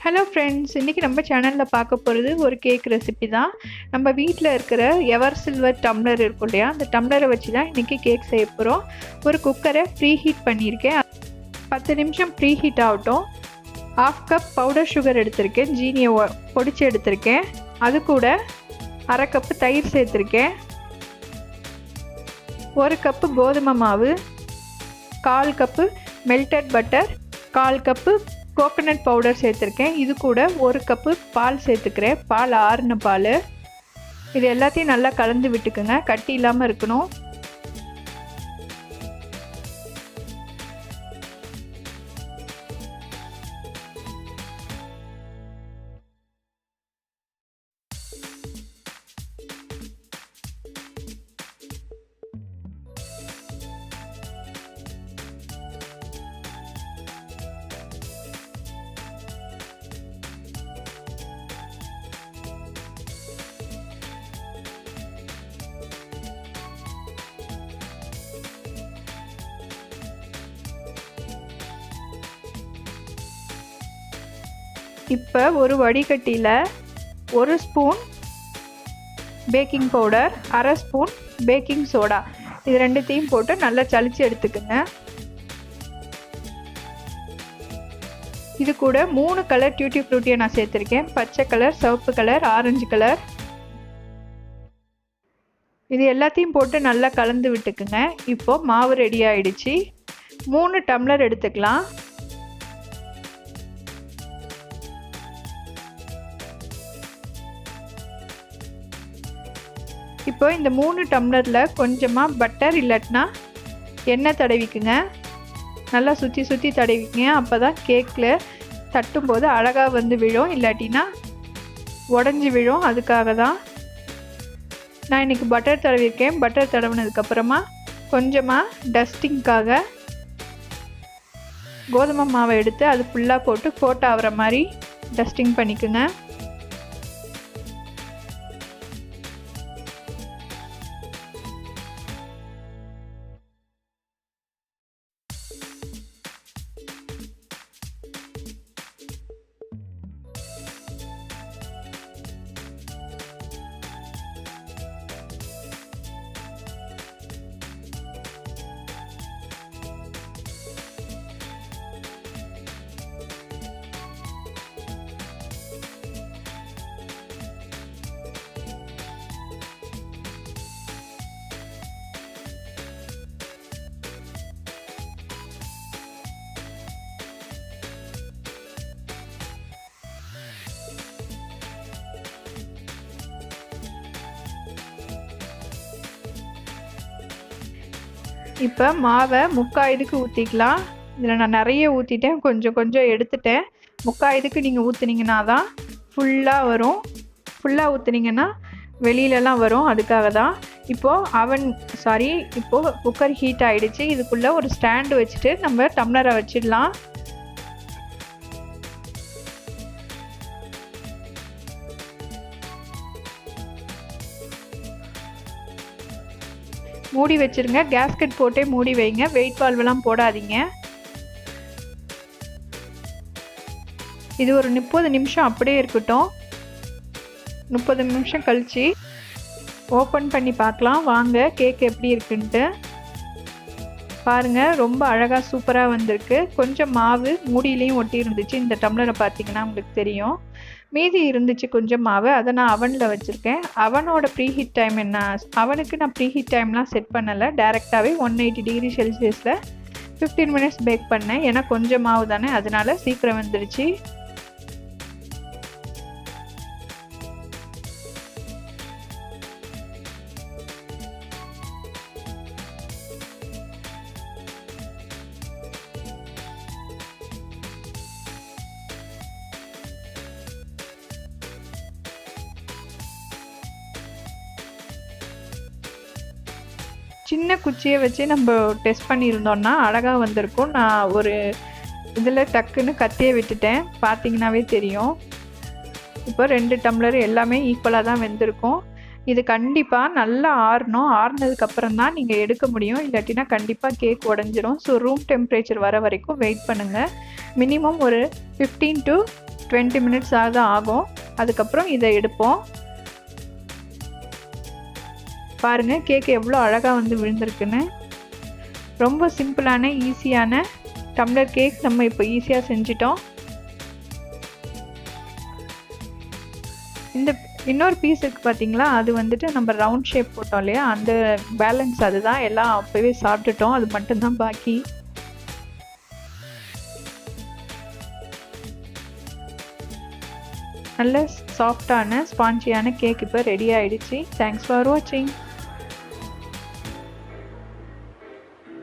Hello friends, இன்றைக்கி நம்ம சேனலில் பார்க்க போகிறது ஒரு கேக் ரெசிபி தான். நம்ம வீட்டில் இருக்கிற எவர் சில்வர் டம்ளர் இருக்கும் இல்லையா, அந்த டம்ளரை வச்சு தான் இன்றைக்கி கேக் செய்ய போகிறோம். ஒரு குக்கரை ப்ரீ ஹீட் பண்ணியிருக்கேன். 10 நிமிஷம் ப்ரீ ஹீட் ஆகட்டும். 1/2 கப் பவுடர் சுகர் எடுத்திருக்கேன், ஜீனியை பொடிச்சு எடுத்திருக்கேன். அது கூட 1/2 கப்பு தயிர் சேர்த்துருக்கேன். 1 கப்பு கோதுமை மாவு, 1/4 cup melted butter, 1/4 cup coconut powder சேர்த்துருக்கேன். இது கூட 1 கப்பு பால் சேர்த்துக்கிறேன். பால் ஆறின பால். இது எல்லாத்தையும் நல்லா கலந்து விட்டுக்குங்க, கட்டி இல்லாமல் இருக்கணும். இப்போ ஒரு வடிகட்டியில் 1 spoon baking powder, 1/2 spoon baking soda, இது ரெண்டுத்தையும் போட்டு நல்லா சலிச்சு எடுத்துக்குங்க. இது கூட 3 கலர் டியூட்டி ஃப்ரூட்டியை நான் சேர்த்துருக்கேன். பச்சை கலர், சிவப்பு கலர், ஆரஞ்சு கலர். இது எல்லாத்தையும் போட்டு நல்லா கலந்து விட்டுக்குங்க. இப்போது மாவு ரெடி ஆயிடுச்சு. 3 டம்ளர் எடுத்துக்கலாம். இப்போ இந்த 3 டம்ளரில் கொஞ்சமாக பட்டர் இல்லாட்டினா எண்ணெய் தடவிக்குங்க. நல்லா சுற்றி தடவிக்குங்க. அப்போ தான் கேக்கில் தட்டும்போது அழகாக வந்து விழும், இல்லாட்டினா உடஞ்சி விழும். அதுக்காக தான் நான் இன்றைக்கி பட்டர் தடவிருக்கேன். பட்டர் தடவினதுக்கப்புறமா கொஞ்சமாக டஸ்டிங்காக கோதுமை மாவை எடுத்து அது ஃபுல்லாக போட்டு கோட் ஆகிற மாதிரி டஸ்டிங் பண்ணிக்குங்க. இப்போ மாவை 1/4 இதுக்கு ஊற்றிக்கலாம். இதில் நான் நிறைய ஊற்றிட்டேன், கொஞ்சம் எடுத்துட்டேன். 1/4 இதுக்கு நீங்கள் ஊற்றுனீங்கன்னா தான் ஃபுல்லாக வரும். ஃபுல்லாக ஊற்றுனீங்கன்னா வெளியிலலாம் வரும். அதுக்காக தான். இப்போது குக்கர் ஹீட் ஆகிடுச்சு. இதுக்குள்ளே ஒரு ஸ்டாண்டு வச்சுட்டு நம்ம டம்ளரை வச்சிடலாம். மூடி வச்சுருங்க. கேஸ்கெட் போட்டே மூடி வைங்க. வெயிட் வால்வெல்லாம் போடாதீங்க. இது ஒரு 30 நிமிஷம் அப்படியே இருக்கட்டும். 30 நிமிஷம் கழித்து ஓப்பன் பண்ணி பார்க்கலாம். வாங்க கேக் எப்படி இருக்குன்ட்டு பாருங்கள். ரொம்ப அழகாக சூப்பராக வந்திருக்கு. கொஞ்சம் மாவு மூடியிலையும் ஒட்டி இருந்துச்சு. இந்த டம்ளரை பார்த்தீங்கன்னா உங்களுக்கு தெரியும். மீதி இருந்துச்சு கொஞ்சம் மாவு, அதை நான் அவனில் வச்சுருக்கேன். அவனோட ப்ரீஹீட் டைம் என்ன, அவனுக்கு நான் ப்ரீஹீட் டைம்லாம் செட் பண்ணலை. டேரெக்டாகவே 180 டிகிரி செல்சியஸில் 15 மினிட்ஸ் பேக் பண்ணேன். ஏன்னா கொஞ்சம் மாவு தானே, அதனால சீக்கிரம் வந்துடுச்சு. சின்ன குச்சியை வச்சு நம்ம டெஸ்ட் பண்ணியிருந்தோன்னா அழகாக வந்திருக்கும். நான் ஒரு இதில் டக்குன்னு கத்தியை விட்டுட்டேன், பார்த்தீங்கன்னாவே தெரியும். இப்போ 2 டம்ளர் எல்லாமே ஈக்குவலாக தான் வெந்திருக்கும். இது கண்டிப்பாக நல்லா ஆறணும். ஆறுனதுக்கப்புறம் தான் நீங்கள் எடுக்க முடியும், இல்லாட்டினா கண்டிப்பாக கேக் உடஞ்சிரும். ஸோ ரூம் டெம்பரேச்சர் வர வரைக்கும் வெயிட் பண்ணுங்கள். மினிமம் ஒரு 15 to 20 மினிட்ஸ் தான் ஆகும். அதுக்கப்புறம் இதை எடுப்போம். பாருங்கள் கேக் எவ்வளோ அழகாக வந்து விழுந்திருக்குன்னு. ரொம்ப சிம்பிளான ஈஸியான டம்ளர் கேக் நம்ம இப்போ ஈஸியாக செஞ்சிட்டோம். இந்த இன்னொரு பீஸ் இருக்குது பார்த்தீங்களா, அது வந்துட்டு நம்ம ரவுண்ட் ஷேப் போட்டோம் இல்லையா, அந்த பேலன்ஸ் அதுதான். எல்லாம் அப்போவே சாப்பிட்டுட்டோம், அது மட்டும்தான் பாக்கி. நல்ல சாஃப்டான ஸ்பாஞ்சியான கேக் இப்போ ரெடி ஆகிடுச்சு. தேங்க்ஸ் ஃபார் வாட்சிங்.